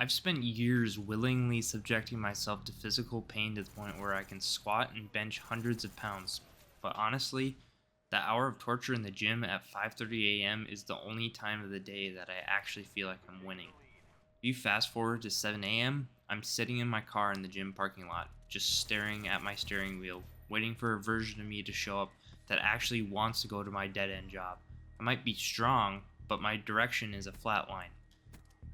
I've spent years willingly subjecting myself to physical pain to the point where I can squat and bench hundreds of pounds. But honestly, the hour of torture in the gym at 5:30 a.m. is the only time of the day that I actually feel like I'm winning. If you fast forward to 7 a.m., I'm sitting in my car in the gym parking lot, just staring at my steering wheel, waiting for a version of me to show up that actually wants to go to my dead end job. I might be strong, but my direction is a flat line.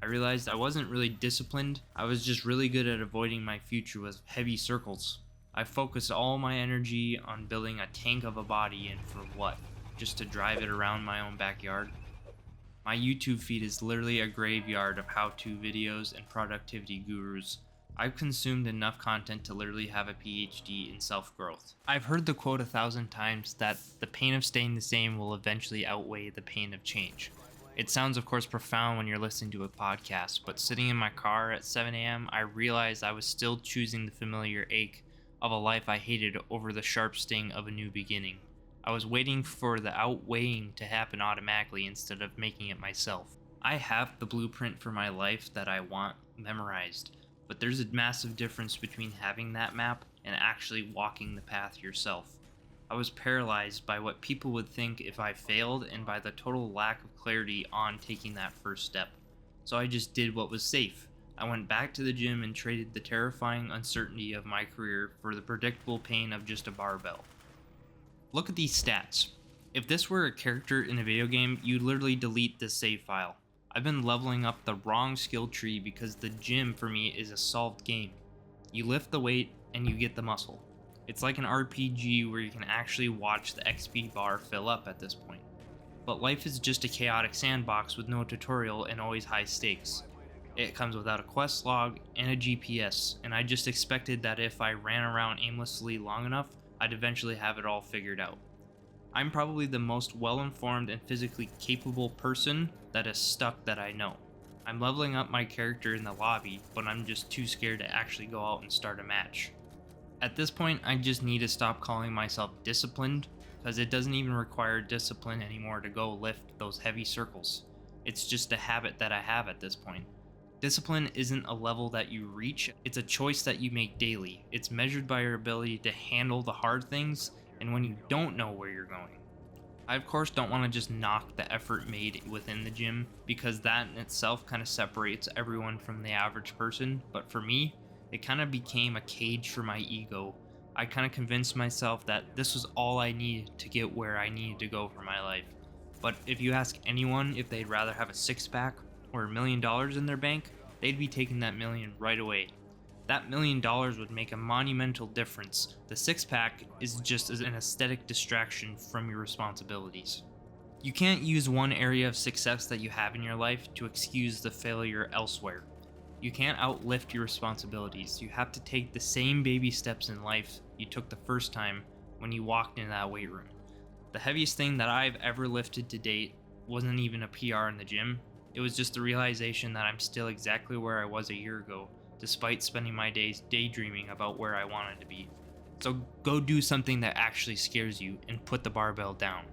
I realized I wasn't really disciplined, I was just really good at avoiding my future with heavy circles. I focused all my energy on building a tank of a body, and for what? Just to drive it around my own backyard? My YouTube feed is literally a graveyard of how-to videos and productivity gurus. I've consumed enough content to literally have a PhD in self-growth. I've heard the quote 1,000 times that the pain of staying the same will eventually outweigh the pain of change. It sounds, of course, profound when you're listening to a podcast, but sitting in my car at 7 a.m., I realized I was still choosing the familiar ache of a life I hated over the sharp sting of a new beginning. I was waiting for the outweighing to happen automatically instead of making it myself. I have the blueprint for my life that I want memorized, but there's a massive difference between having that map and actually walking the path yourself. I was paralyzed by what people would think if I failed and by the total lack of clarity on taking that first step. So I just did what was safe. I went back to the gym and traded the terrifying uncertainty of my career for the predictable pain of just a barbell. Look at these stats. If this were a character in a video game, you'd literally delete this save file. I've been leveling up the wrong skill tree because the gym for me is a solved game. You lift the weight and you get the muscle. It's like an RPG where you can actually watch the XP bar fill up at this point. But life is just a chaotic sandbox with no tutorial and always high stakes. It comes without a quest log and a GPS, and I just expected that if I ran around aimlessly long enough, I'd eventually have it all figured out. I'm probably the most well-informed and physically capable person that is stuck that I know. I'm leveling up my character in the lobby, but I'm just too scared to actually go out and start a match. At this point, I just need to stop calling myself disciplined, because it doesn't even require discipline anymore to go lift those heavy circles. It's just a habit that I have at this point. Discipline isn't a level that you reach, it's a choice that you make daily. It's measured by your ability to handle the hard things and when you don't know where you're going. I of course don't want to just knock the effort made within the gym, because that in itself kind of separates everyone from the average person, but for me, it kind of became a cage for my ego. I kind of convinced myself that this was all I needed to get where I needed to go for my life. But if you ask anyone if they'd rather have a six-pack or $1,000,000 in their bank, they'd be taking that million right away. That $1,000,000 would make a monumental difference. The six-pack is just an aesthetic distraction from your responsibilities. You can't use one area of success that you have in your life to excuse the failure elsewhere. You can't outlift your responsibilities. You have to take the same baby steps in life you took the first time when you walked into that weight room. The heaviest thing that I've ever lifted to date wasn't even a PR in the gym. It was just the realization that I'm still exactly where I was a year ago, despite spending my days daydreaming about where I wanted to be. So go do something that actually scares you and put the barbell down.